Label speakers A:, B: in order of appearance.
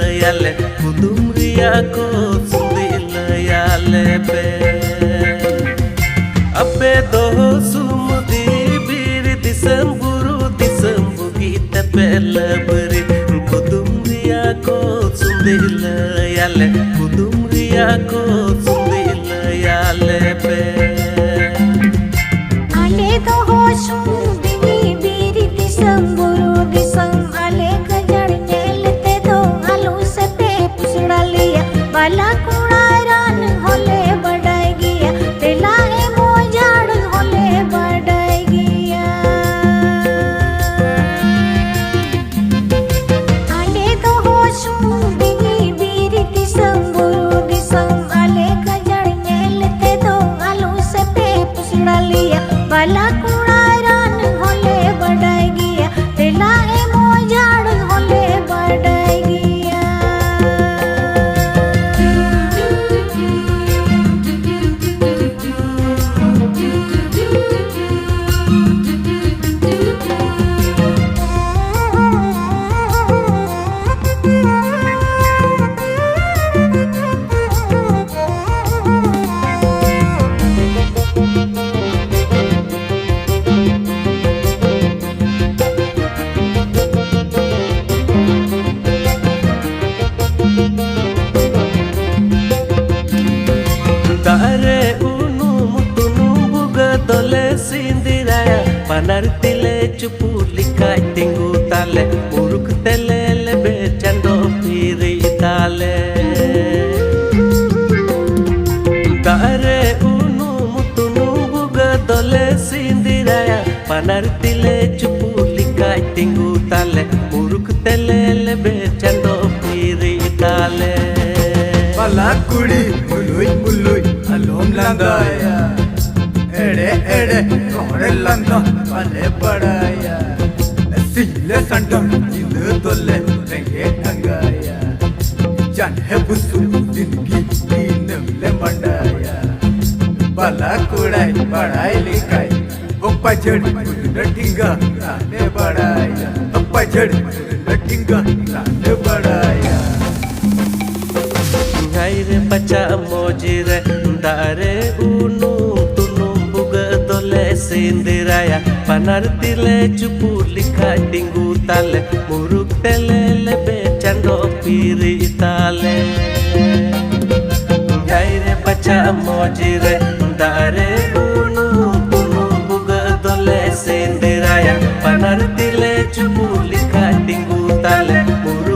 A: layale kudumriya ko sundi layale be abe do sumudi bir disam guru disam bugita pelabri kudumriya ko sundi layale kudumriya ko sundi layale be
B: ale do sumudi bir disam guru disam ale gajar nelte do alu sate pusda liya bala kuड़ारान होले बढ़ाई गया तेला ए मोजाड़ होले बढ़ाई गया आले तो हो सुंदगी बीर दिसम गुरु दिसम आले गजड़ नेलते दो आलू से पे पुसड़ा लिया बला कुड़ारान होले बढ़ाई गया तेला ए मोजाड़ होले बढ़ाई गया
A: Dare unum tunum buga dole sindiraya panar tile chupuli kai tingu tale uruk tele lebe chando piri tale Dare unum tunum buga dole sindiraya panar tile chupuli kai tingu tale uruk tele lebe chando piri tale
C: Bala kudi mului mului alom landaya ede ede kore landa bale padaya sile sandam jindu tolle renge angaya jan hai busu zindagi deenam le mandaya bala kudai padai likai uppajad natinga rane padaya uppajad natinga rane padaya
A: Ngaire baca mojire dare unum tunum buga dole sindiraya panar tile chupuli kai tingu tale muruk tele lebe chando piri tale Ngaire baca mojire dare unum tunum buga dole sindiraya panar tile chupuli kai tingu tale muruk